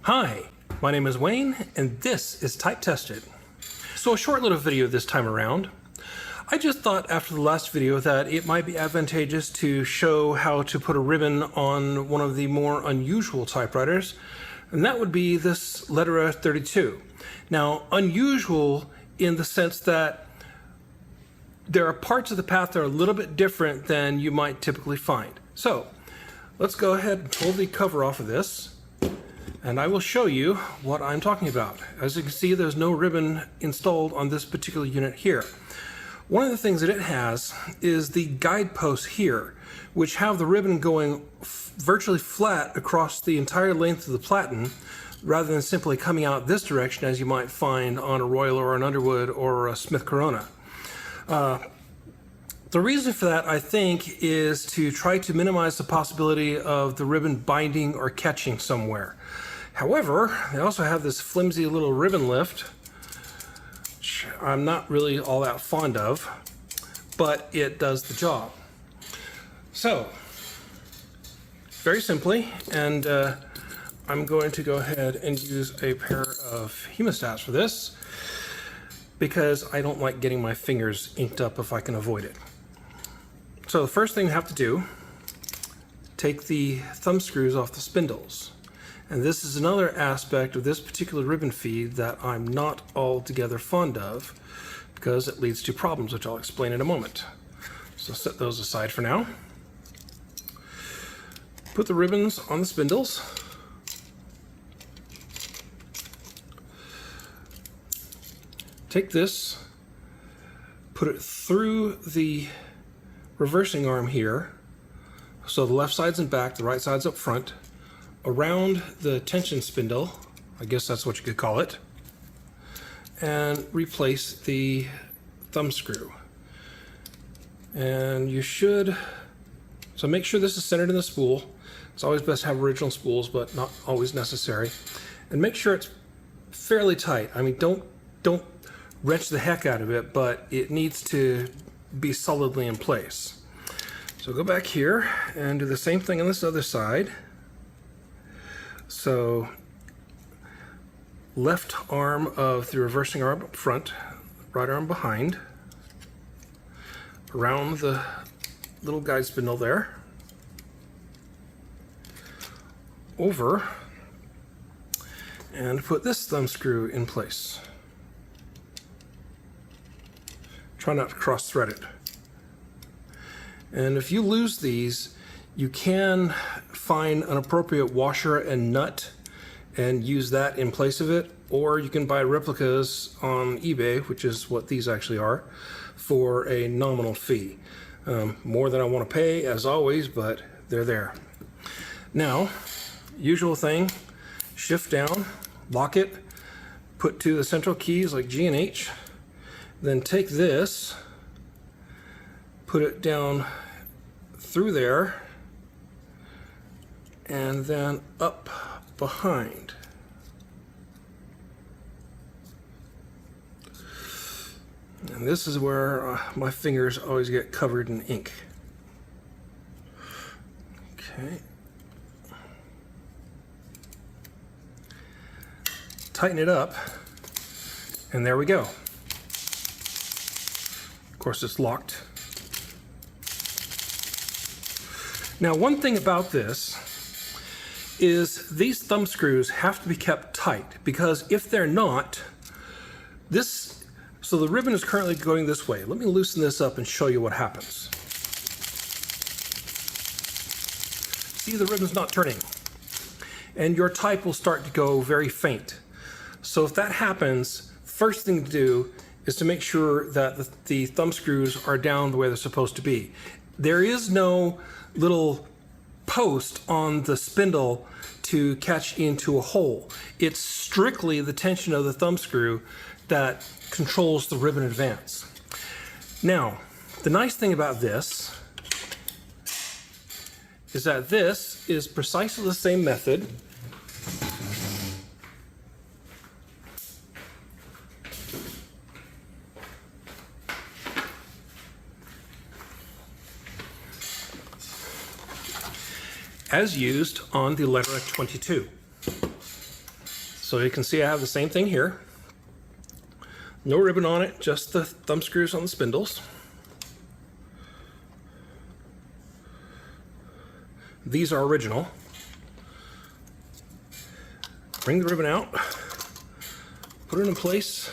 Hi, my name is Wayne, and this is Type Tested. So a short little video this time around. I just thought after the last video that it might be advantageous to show how to put a ribbon on one of the more unusual typewriters, and that would be this Lettera 32. Now, unusual in the sense that there are parts of the path that are a little bit different than you might typically find. So, let's go ahead and pull the cover off of this, and I will show you what I'm talking about. As you can see, there's no ribbon installed on this particular unit here. One of the things that it has is the guideposts here, which have the ribbon going virtually flat across the entire length of the platen, rather than simply coming out this direction as you might find on a Royal or an Underwood or a Smith Corona. The reason for that, I think, is to try to minimize the possibility of the ribbon binding or catching somewhere. However, they also have this flimsy little ribbon lift, which I'm not really all that fond of, but it does the job. So, very simply, and I'm going to go ahead and use a pair of hemostats for this, because I don't like getting my fingers inked up if I can avoid it. So the first thing you have to do, take the thumb screws off the spindles. And this is another aspect of this particular ribbon feed that I'm not altogether fond of, because it leads to problems, which I'll explain in a moment. So set those aside for now. Put the ribbons on the spindles. Take this, put it through the reversing arm here, so the left side's in back, the right side's up front, around the tension spindle, I guess that's what you could call it, and replace the thumb screw. And you should, so make sure this is centered in the spool. It's always best to have original spools, but not always necessary. And make sure it's fairly tight. I mean, don't wrench the heck out of it, but it needs to be solidly in place. So go back here and do the same thing on this other side. So left arm of the reversing arm up front, right arm behind, around the little guide spindle there, over, and put this thumb screw in place. Try not to cross thread it. And if you lose these, you can find an appropriate washer and nut and use that in place of it, or you can buy replicas on eBay, which is what these actually are, for a nominal fee. More than I want to pay, as always, but they're there. Now, usual thing, shift down, lock it, put to the central keys like G and H, then take this, put it down through there, and then up behind. And this is where my fingers always get covered in ink. Okay. Tighten it up, and there we go. Of course, it's locked. Now, one thing about this is these thumb screws have to be kept tight, because if they're not, so the ribbon is currently going this way. Let me loosen this up and show you what happens. See, the ribbon's not turning, and your type will start to go very faint. So if that happens, first thing to do is to make sure that the thumb screws are down the way they're supposed to be. There is no little post on the spindle to catch into a hole. It's strictly the tension of the thumb screw that controls the ribbon advance. Now, the nice thing about this is that this is precisely the same method as used on the Lettera 22. So you can see I have the same thing here. No ribbon on it, just the thumb screws on the spindles. These are original. Bring the ribbon out, put it in place,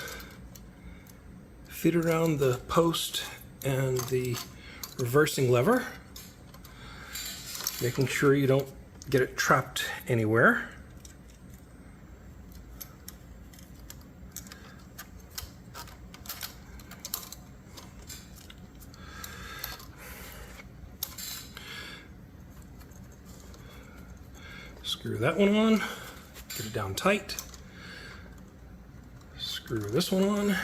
feed it around the post and the reversing lever, making sure you don't get it trapped anywhere. Screw that one on, get it down tight. Screw this one on,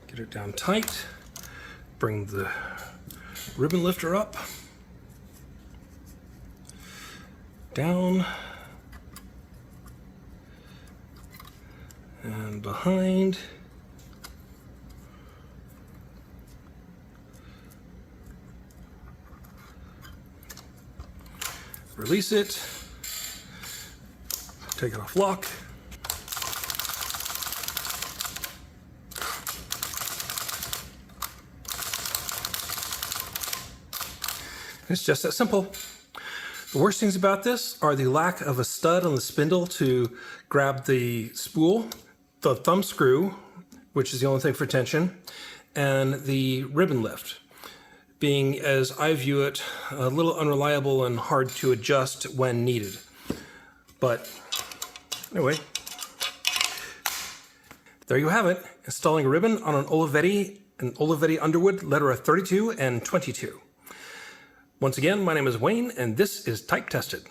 get it down tight. Bring the ribbon lifter up, down, and behind. Release it, take it off lock. It's just that simple. The worst things about this are the lack of a stud on the spindle to grab the spool, the thumb screw, which is the only thing for tension, and the ribbon lift, being, as I view it, a little unreliable and hard to adjust when needed. But anyway, there you have it, installing a ribbon on an Olivetti Underwood Lettera 32 and 22. Once again, my name is Wayne, and this is Type Tested.